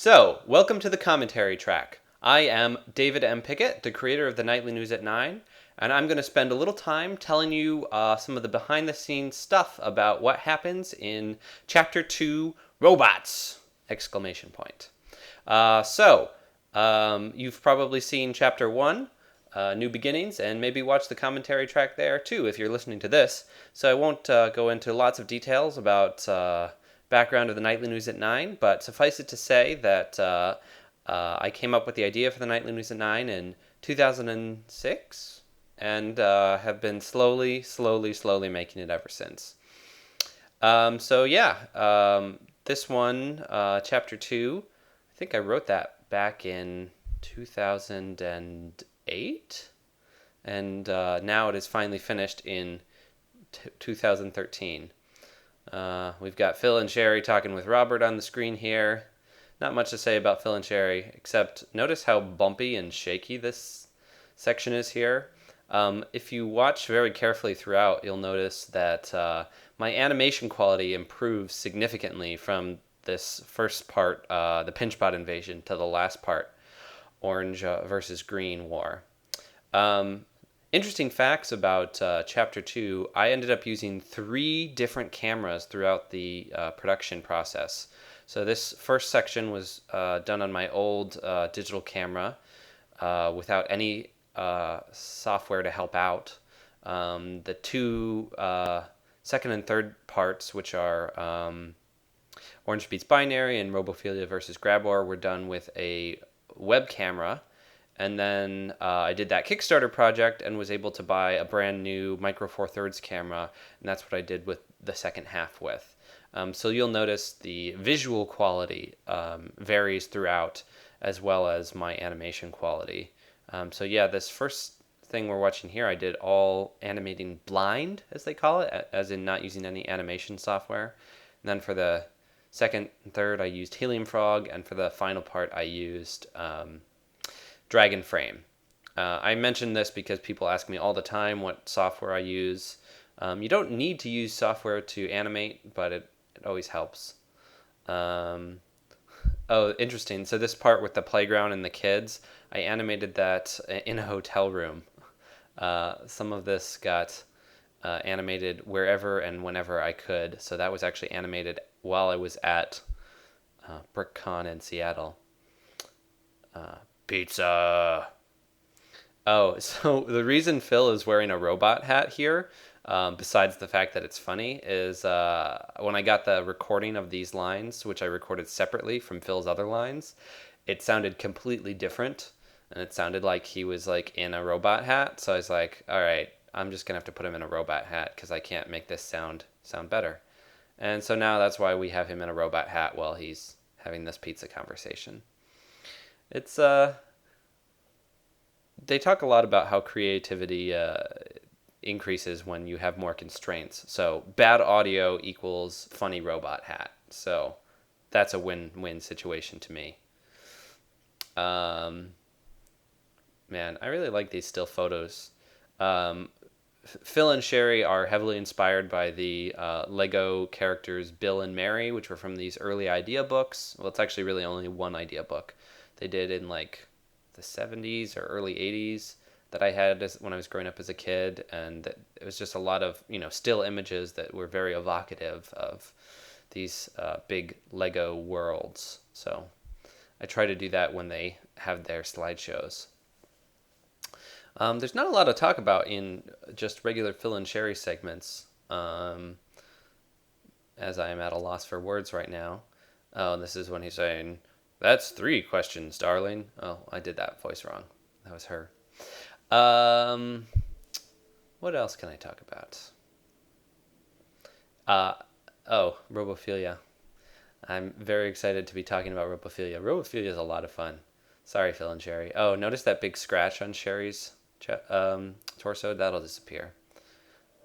So, welcome to the commentary track. I am David M. Pickett, the creator of the Nightly News at 9, and I'm going to spend a little time telling you some of the behind-the-scenes stuff about what happens in Chapter 2, Robots! Exclamation point. You've probably seen Chapter 1, New Beginnings, and maybe watch the commentary track there too if you're listening to this. So I won't go into lots of details about background of the Nightly News at 9, but suffice it to say that I came up with the idea for the Nightly News at 9 in 2006 and have been slowly making it ever since. This one, Chapter 2, I think I wrote that back in 2008, and now it is finally finished in 2013. We've got Phil and Sherry talking with Robert on the screen here. Not much to say about Phil and Sherry, except notice how bumpy and shaky this section is here. If you watch very carefully throughout, you'll notice that my animation quality improves significantly from this first part, the Pinchbot invasion, to the last part, Orange versus Green War. Interesting facts about Chapter 2, I ended up using 3 different cameras throughout the production process. So this first section was done on my old digital camera without any software to help out. The 2 second and third parts, which are Orange Beats Binary and Robophilia versus Grabor, were done with a web camera. And then I did that Kickstarter project and was able to buy a brand new Micro Four Thirds camera, and that's what I did with the second half with. So you'll notice the visual quality varies throughout, as well as my animation quality. This first thing we're watching here, I did all animating blind, as they call it, as in not using any animation software. And then for the second and third, I used Helium Frog, and for the final part, I used Dragon Frame. I mention this because people ask me all the time what software I use. You don't need to use software to animate, but it always helps. Interesting. So this part with the playground and the kids, I animated that in a hotel room. Some of this got animated wherever and whenever I could. So that was actually animated while I was at BrickCon in Seattle. Pizza. Oh, so the reason Phil is wearing a robot hat here, besides the fact that it's funny, is when I got the recording of these lines, which I recorded separately from Phil's other lines, it sounded completely different, and it sounded like he was like in a robot hat. So I was like, all right, I'm just gonna have to put him in a robot hat because I can't make this sound better. And so now that's why we have him in a robot hat while he's having this pizza conversation. It's they talk a lot about how creativity increases when you have more constraints. So bad audio equals funny robot hat. So that's a win-win situation to me. Man, I really like these still photos. Phil and Sherry are heavily inspired by the Lego characters Bill and Mary, which were from these early idea books. Well, it's actually really only one idea book. They did in like the 70s or early 80s that I had when I was growing up as a kid, and it was just a lot of still images that were very evocative of these big Lego worlds. So I try to do that when they have their slideshows. There's not a lot to talk about in just regular Phil and Sherry segments, as I am at a loss for words right now. Oh, and this is when he's saying, "That's 3 questions, darling." Oh, I did that voice wrong. That was her. What else can I talk about? Robophilia. I'm very excited to be talking about Robophilia. Robophilia is a lot of fun. Sorry, Phil and Sherry. Oh, notice that big scratch on Sherry's torso? That'll disappear.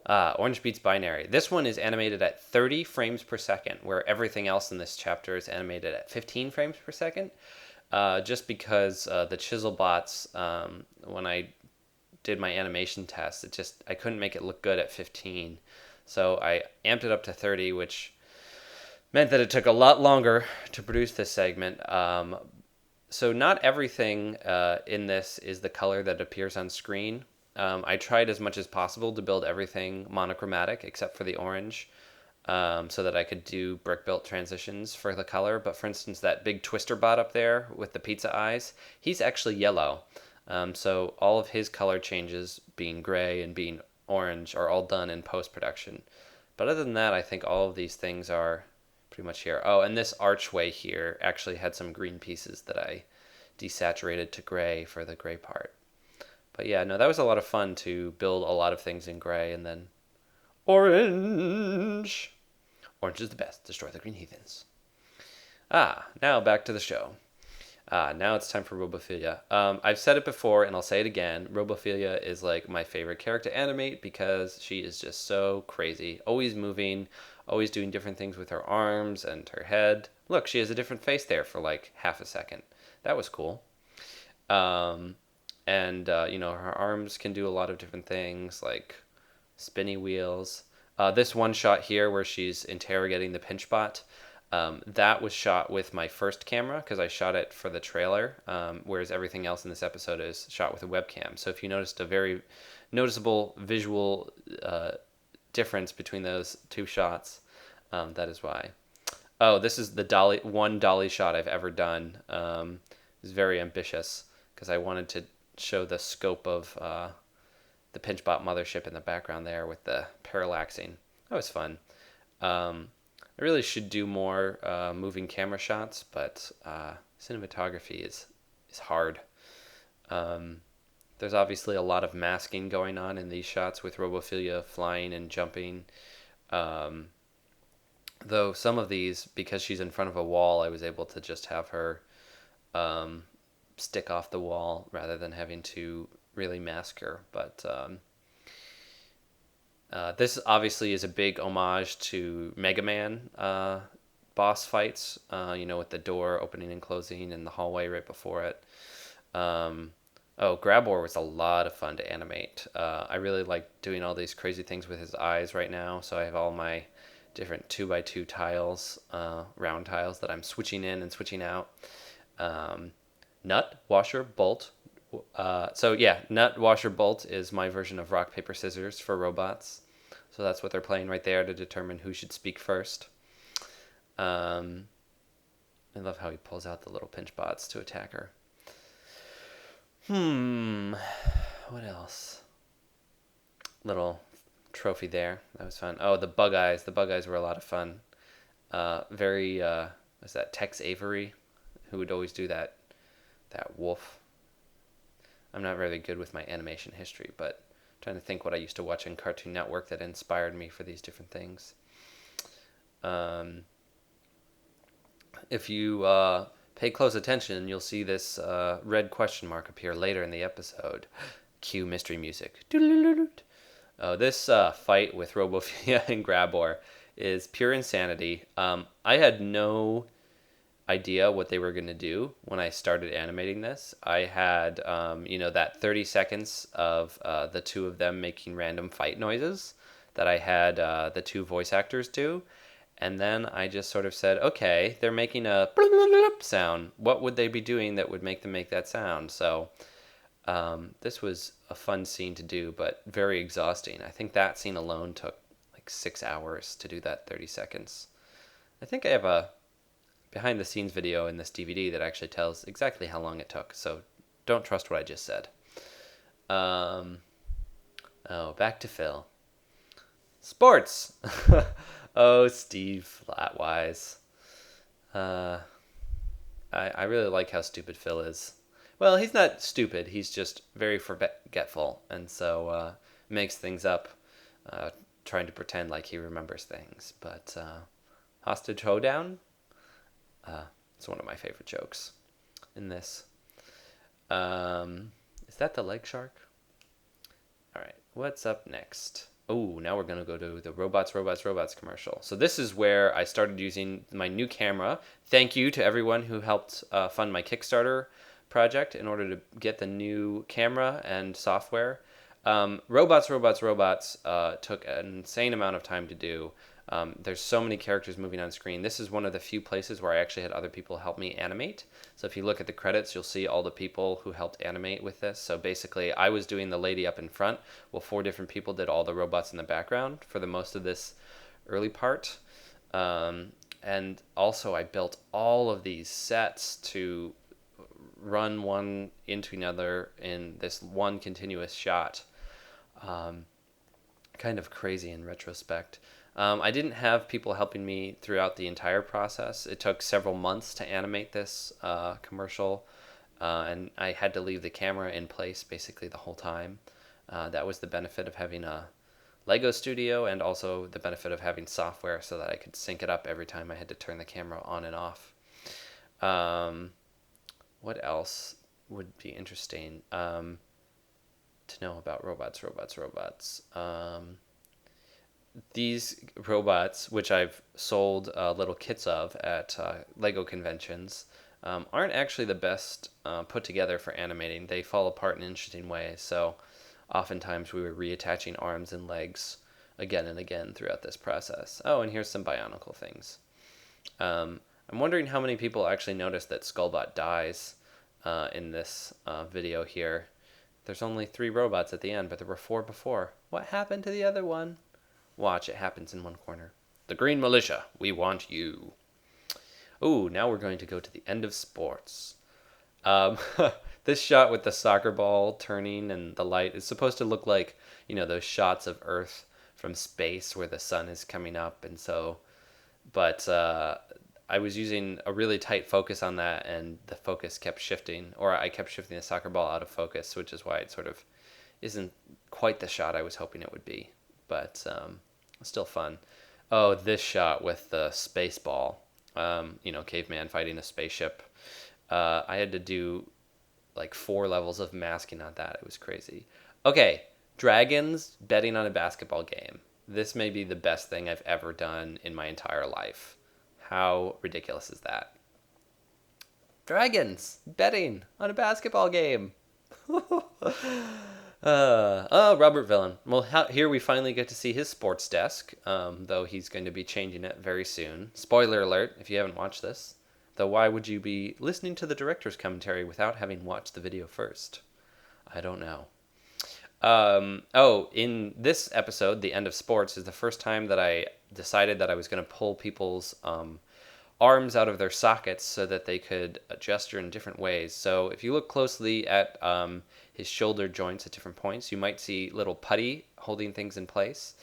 Orange Beats Binary. This one is animated at 30 frames per second, where everything else in this chapter is animated at 15 frames per second. Just because the chisel bots, when I did my animation test, I couldn't make it look good at 15. So I amped it up to 30, which meant that it took a lot longer to produce this segment. So not everything in this is the color that appears on screen. I tried as much as possible to build everything monochromatic except for the orange, so that I could do brick built transitions for the color. But for instance, that big twister bot up there with the pizza eyes, he's actually yellow. So all of his color changes, being gray and being orange, are all done in post production. But other than that, I think all of these things are pretty much here. Oh, and this archway here actually had some green pieces that I desaturated to gray for the gray part. But yeah, no, that was a lot of fun to build a lot of things in gray and then orange. Orange is the best. Destroy the green heathens. Now back to the show. Now it's time for Robophilia. I've said it before and I'll say it again. Robophilia is like my favorite character to animate because she is just so crazy. Always moving, always doing different things with her arms and her head. Look, she has a different face there for like half a second. That was cool. Her arms can do a lot of different things like spinny wheels. This one shot here where she's interrogating the pinchbot, that was shot with my first camera because I shot it for the trailer, whereas everything else in this episode is shot with a webcam. So if you noticed a very noticeable visual difference between those two shots, that is why. Oh, this is the one dolly shot I've ever done. It's very ambitious because I wanted to show the scope of the Pinchbot mothership in the background there with the parallaxing. That was fun. I really should do more moving camera shots, but cinematography is hard. There's obviously a lot of masking going on in these shots with Robophilia flying and jumping. Though some of these, because she's in front of a wall, I was able to just have her stick off the wall rather than having to really mask her. But this obviously is a big homage to Mega Man boss fights, with the door opening and closing and the hallway right before it. Grabor was a lot of fun to animate. I really like doing all these crazy things with his eyes right now, so I have all my different 2x2 tiles, round tiles that I'm switching in and switching out. Nut, washer, bolt. Nut, washer, bolt is my version of rock, paper, scissors for robots. So that's what they're playing right there to determine who should speak first. I love how he pulls out the little pinch bots to attack her. What else? Little trophy there. That was fun. Oh, the bug eyes. The bug eyes were a lot of fun. Was that Tex Avery, who would always do that wolf. I'm not very good with my animation history, but I'm trying to think what I used to watch in Cartoon Network that inspired me for these different things. If you pay close attention, you'll see this red question mark appear later in the episode. Cue mystery music. This fight with Robophilia and Grabor is pure insanity. I had no idea what they were going to do when I started animating this. I had, that 30 seconds of the two of them making random fight noises that I had the two voice actors do. And then I just sort of said, okay, they're making a sound. What would they be doing that would make them make that sound? So this was a fun scene to do, but very exhausting. I think that scene alone took like 6 hours to do that 30 seconds. I think I have a behind the scenes video in this DVD that actually tells exactly how long it took. So don't trust what I just said. Back to Phil. Sports. Oh, Steve Flatwise. I really like how stupid Phil is. Well, he's not stupid. He's just very forgetful, and so makes things up, trying to pretend like he remembers things. But Hostage Hoedown? It's one of my favorite jokes in this. Is that the leg shark? All right, what's up next? Oh, now we're going to go to the Robots commercial. So this is where I started using my new camera. Thank you to everyone who helped fund my Kickstarter project in order to get the new camera and software. Robots took an insane amount of time to do. There's so many characters moving on screen. This is one of the few places where I actually had other people help me animate. So if you look at the credits, you'll see all the people who helped animate with this. So basically, I was doing the lady up in front, while 4 different people did all the robots in the background for the most of this early part. And also, I built all of these sets to run one into another in this one continuous shot. Kind of crazy in retrospect. I didn't have people helping me throughout the entire process. It took several months to animate this commercial, and I had to leave the camera in place basically the whole time. That was the benefit of having a Lego studio, and also the benefit of having software so that I could sync it up every time I had to turn the camera on and off. What else would be interesting to know about robots? These robots, which I've sold little kits of at Lego conventions, aren't actually the best put together for animating. They fall apart in interesting ways, so oftentimes we were reattaching arms and legs again and again throughout this process. Oh, and here's some Bionicle things. I'm wondering how many people actually noticed that Skullbot dies in this video here. There's only 3 robots at the end, but there were 4 before. What happened to the other one? Watch, it happens in one corner. The Green Militia, we want you. Ooh, now we're going to go to the end of sports. This shot with the soccer ball turning and the light is supposed to look like, those shots of Earth from space where the sun is coming up. And so, but I was using a really tight focus on that, and the focus kept shifting, or I kept shifting the soccer ball out of focus, which is why it sort of isn't quite the shot I was hoping it would be. But still fun. Oh, this shot with the space ball, caveman fighting a spaceship. I had to do like 4 levels of masking on that. It was crazy. Okay, dragons betting on a basketball game. This may be the best thing I've ever done in my entire life. How ridiculous is that? Dragons betting on a basketball game. Robert Villain. Well, here we finally get to see his sports desk, though he's going to be changing it very soon. Spoiler alert, if you haven't watched this. Though why would you be listening to the director's commentary without having watched the video first? I don't know. In this episode, the end of sports, is the first time that I decided that I was going to pull people's arms out of their sockets so that they could gesture in different ways. So if you look closely at his shoulder joints at different points, you might see little putty holding things in place.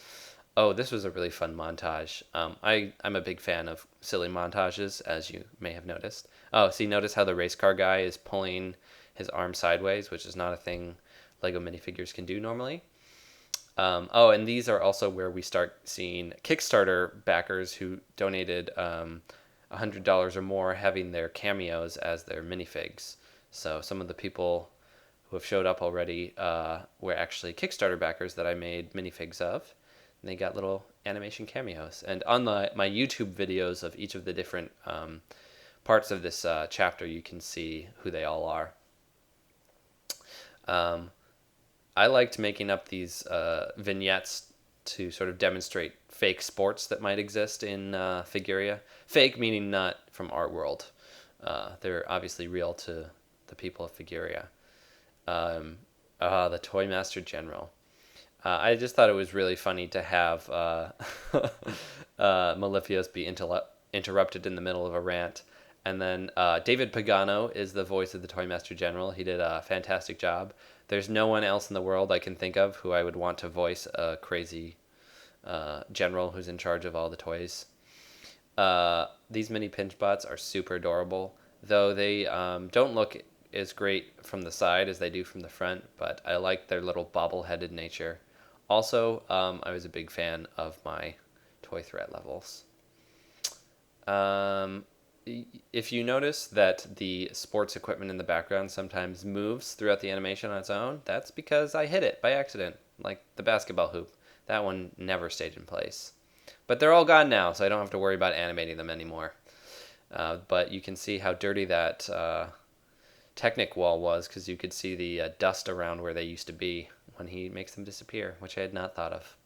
Oh, this was a really fun montage. I'm a big fan of silly montages, as you may have noticed. Oh, see, notice how the race car guy is pulling his arm sideways, which is not a thing Lego minifigures can do normally. And these are also where we start seeing Kickstarter backers who donated $100 or more having their cameos as their minifigs. So some of the people who have showed up already were actually Kickstarter backers that I made minifigs of. And they got little animation cameos. And on my YouTube videos of each of the different parts of this chapter, you can see who they all are. I liked making up these vignettes to sort of demonstrate fake sports that might exist in Figuria. Fake meaning not from our world. They're obviously real to the people of Figuria. The Toymaster General. I just thought it was really funny to have Malefios be interrupted in the middle of a rant. And then David Pagano is the voice of the Toymaster General. He did a fantastic job. There's no one else in the world I can think of who I would want to voice a crazy general who's in charge of all the toys. These mini pinch bots are super adorable, though they don't look as great from the side as they do from the front, but I like their little bobble-headed nature. Also, I was a big fan of my toy threat levels. If you notice that the sports equipment in the background sometimes moves throughout the animation on its own, that's because I hit it by accident, like the basketball hoop. That one never stayed in place. But they're all gone now, so I don't have to worry about animating them anymore. But you can see how dirty that Technic wall was, because you could see the dust around where they used to be when he makes them disappear, which I had not thought of.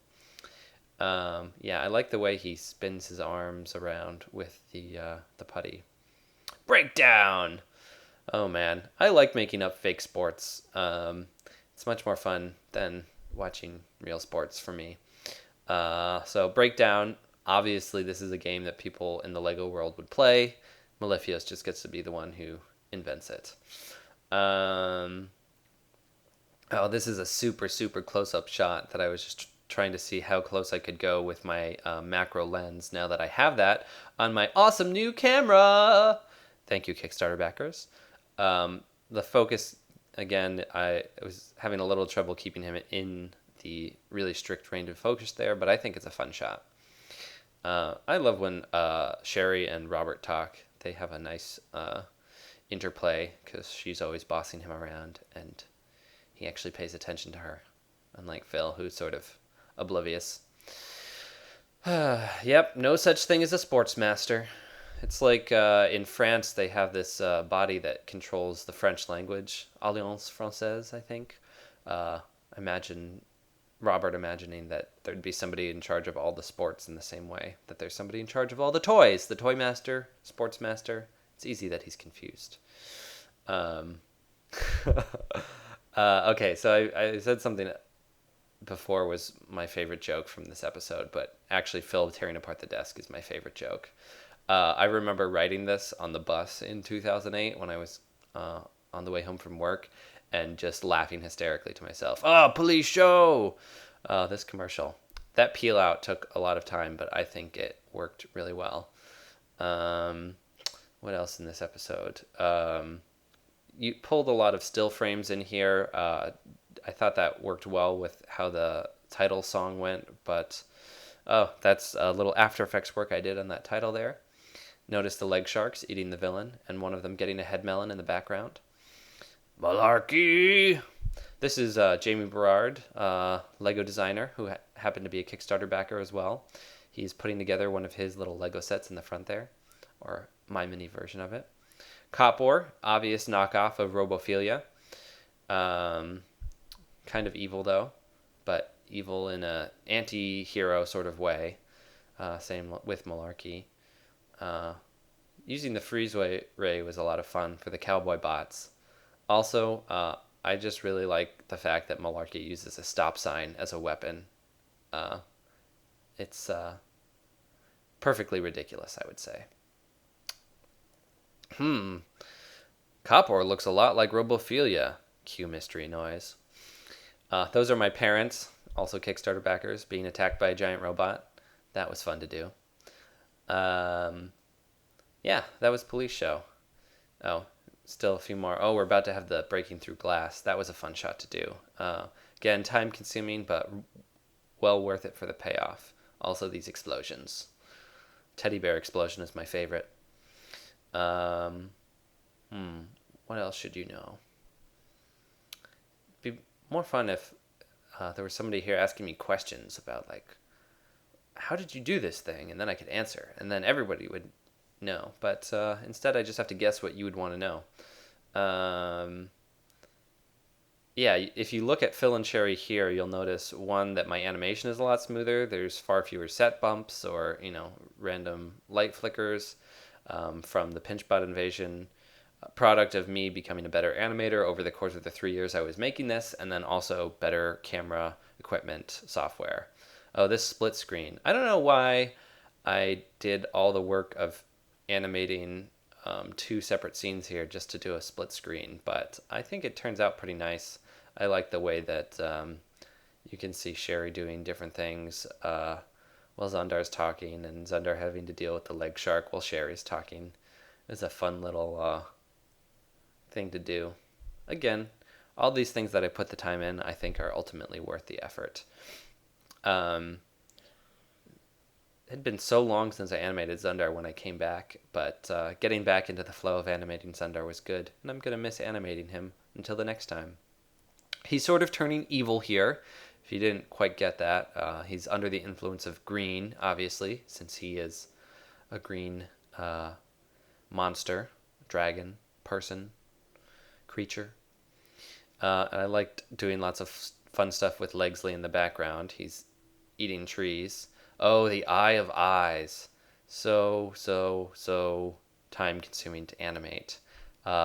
Yeah, I like the way he spins his arms around with the putty. Breakdown! Oh man, I like making up fake sports. It's much more fun than watching real sports for me. So Breakdown, obviously this is a game that people in the Lego world would play. Malefios just gets to be the one who invents it. Um, oh, this is a super, super close-up shot that I was just trying to see how close I could go with my macro lens now that I have that on my awesome new camera. Thank you, Kickstarter backers. The focus, again, I was having a little trouble keeping him in the really strict range of focus there, but I think it's a fun shot. I love when Sherry and Robert talk. They have a nice interplay because she's always bossing him around and he actually pays attention to her, unlike Phil, who's sort of oblivious. Yep, no such thing as a sports master. It's like in France, they have this body that controls the French language, Alliance Française, I think. Imagine Robert imagining that there'd be somebody in charge of all the sports in the same way that there's somebody in charge of all the toys. The toy master, sports master. It's easy that he's confused. Okay, so I said something before was my favorite joke from this episode, but actually Phil tearing apart the desk is my favorite joke. I remember writing this on the bus in 2008 when I was on the way home from work and just laughing hysterically to myself. Oh, police show! This commercial. That peel out took a lot of time, but I think it worked really well. What else in this episode? You pulled a lot of still frames in here. I thought that worked well with how the title song went, but that's a little After Effects work I did on that title there. Notice the leg sharks eating the villain, and one of them getting a head melon in the background. Malarkey! This is Jamie Berard, Lego designer, who happened to be a Kickstarter backer as well. He's putting together one of his little Lego sets in the front there, or my mini version of it. Copor, obvious knockoff of Robophilia. Kind of evil though, but evil in a anti-hero sort of way. Same with Malarkey. Using the freeze ray was a lot of fun for the cowboy bots. Also, I just really like the fact that Malarkey uses a stop sign as a weapon. It's perfectly ridiculous, I would say. Copor looks a lot like Robophilia. Cue mystery noise. Those are my parents, also Kickstarter backers, being attacked by a giant robot. That was fun to do. Yeah, that was Police Show. Oh, still a few more. Oh, we're about to have the breaking through glass. That was a fun shot to do. Again, time consuming, but well worth it for the payoff. Also, these explosions. Teddy bear explosion is my favorite. What else should you know? It'd be more fun if there was somebody here asking me questions about, like, how did you do this thing? And then I could answer. And then everybody would know. But instead, I just have to guess what you would want to know. Yeah, if you look at Phil and Sherry here, you'll notice, one, that my animation is a lot smoother. There's far fewer set bumps or, random light flickers from the pinch bot invasion. Product of me becoming a better animator over the course of the 3 years I was making this, and then also better camera equipment software. Oh, this split screen. I don't know why I did all the work of animating 2 separate scenes here just to do a split screen, but I think it turns out pretty nice. I like the way that you can see Sherry doing different things while Zandar's talking, and Zandar having to deal with the leg shark while Sherry's talking. It's a fun little thing to do. Again, all these things that I put the time in, I think are ultimately worth the effort. It had been so long since I animated Zundar when I came back, but getting back into the flow of animating Zundar was good, and I'm going to miss animating him until the next time. He's sort of turning evil here. If you didn't quite get that, he's under the influence of green, obviously, since he is a green monster, dragon, person, creature. And I liked doing lots of fun stuff with Legsley in the background. He's eating trees. Oh, the Eye of Eyes. So time consuming to animate.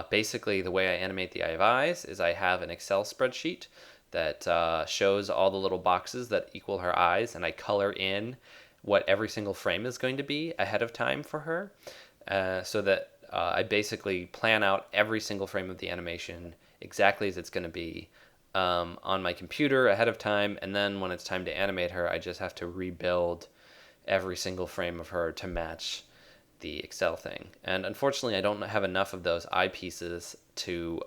Basically, the way I animate the Eye of Eyes is I have an Excel spreadsheet that shows all the little boxes that equal her eyes, and I color in what every single frame is going to be ahead of time for her, so that I basically plan out every single frame of the animation exactly as it's going to be on my computer ahead of time, and then when it's time to animate her, I just have to rebuild every single frame of her to match the Excel thing. And unfortunately, I don't have enough of those eyepieces to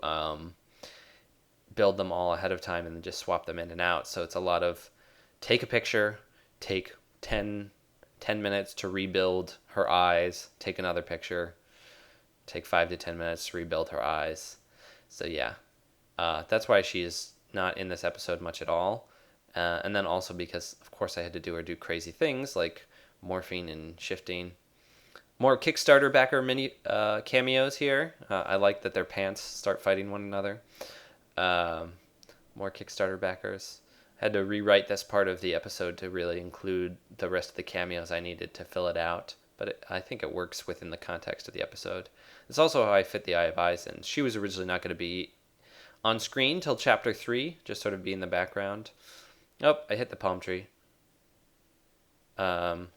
build them all ahead of time and then just swap them in and out. So it's a lot of take a picture, take 10 minutes to rebuild her eyes, take another picture, take 5 to 10 minutes to rebuild her eyes. So yeah, that's why she is not in this episode much at all. And then also because, of course, I had to do crazy things like morphing and shifting. More Kickstarter backer mini cameos here. I like that their pants start fighting one another. More Kickstarter backers. I had to rewrite this part of the episode to really include the rest of the cameos I needed to fill it out. But I think it works within the context of the episode. It's also how I fit the Eye of Eyes in. She was originally not going to be on screen till chapter 3, just sort of be in the background. Oh, I hit the palm tree. I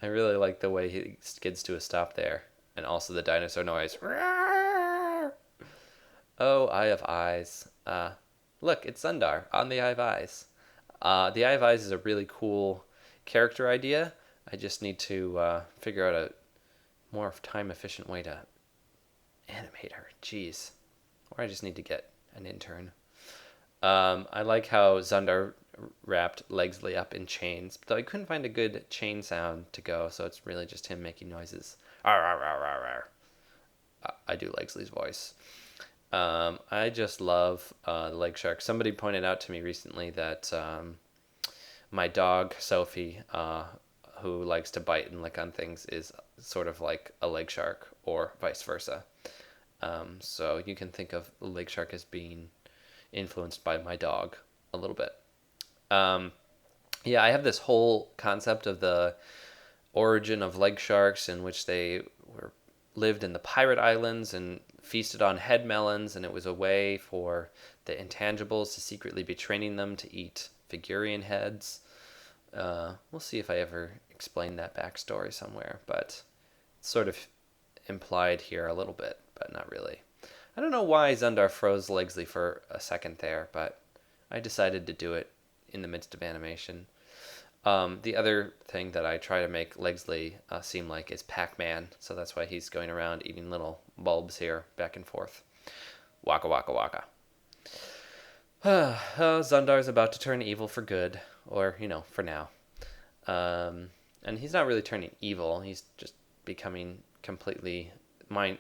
really like the way he skids to a stop there. And also the dinosaur noise. Oh, Eye of Eyes. Look, it's Zundar on the Eye of Eyes. The Eye of Eyes is a really cool character idea. I just need to figure out a more time-efficient way to animate her. Jeez. Or I just need to get an intern. I like how Zundar wrapped Legsley up in chains, though I couldn't find a good chain sound to go, so it's really just him making noises. Arr, arr, arr, arr, arr. I do Legsley's voice. I just love leg shark. Somebody pointed out to me recently that my dog, Sophie, who likes to bite and lick on things, is sort of like a leg shark, or vice versa. So you can think of the leg shark as being influenced by my dog a little bit. Yeah, I have this whole concept of the origin of leg sharks, in which they lived in the pirate islands and feasted on head melons, and it was a way for the intangibles to secretly be training them to eat figurine heads. We'll see if I ever explain that backstory somewhere, but it's sort of implied here a little bit, but not really. I don't know why Zundar froze Legsley for a second there, but I decided to do it in the midst of animation. The other thing that I try to make Legsley seem like is Pac-Man, so that's why he's going around eating little bulbs here, back and forth. Waka waka waka. Zundar's about to turn evil for good, or, for now. And he's not really turning evil, he's just becoming completely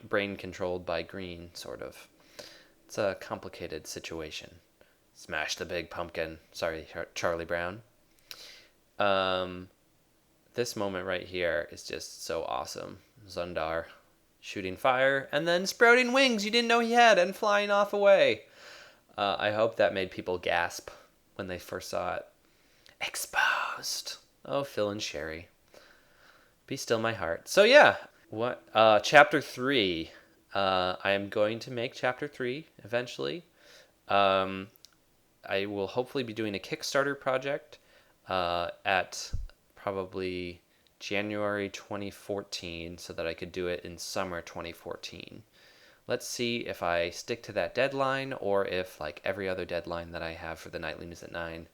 brain controlled by green, sort of. It's a complicated situation. Smash the big pumpkin. Sorry, Charlie Brown. This moment right here is just so awesome. Zundar shooting fire and then sprouting wings you didn't know he had and flying off away. I hope that made people gasp when they first saw it. Exposed. Oh, Phil and Sherry. Be still my heart. So yeah, chapter 3. I am going to make chapter 3 eventually. I will hopefully be doing a Kickstarter project at probably January 2014 so that I could do it in summer 2014. Let's see if I stick to that deadline, or if, like every other deadline that I have for the Nightly News at 9,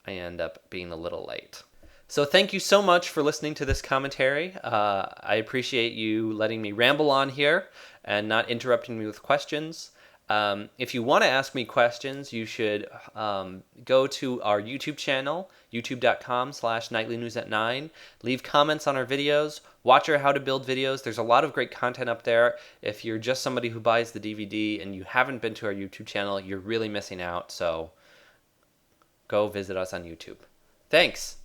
I end up being a little late. So thank you so much for listening to this commentary. I appreciate you letting me ramble on here and not interrupting me with questions. If you want to ask me questions, you should go to our YouTube channel, youtube.com/nightlynews@9. Leave comments on our videos. Watch our how to build videos. There's a lot of great content up there. If you're just somebody who buys the DVD and you haven't been to our YouTube channel, you're really missing out. So go visit us on YouTube. Thanks.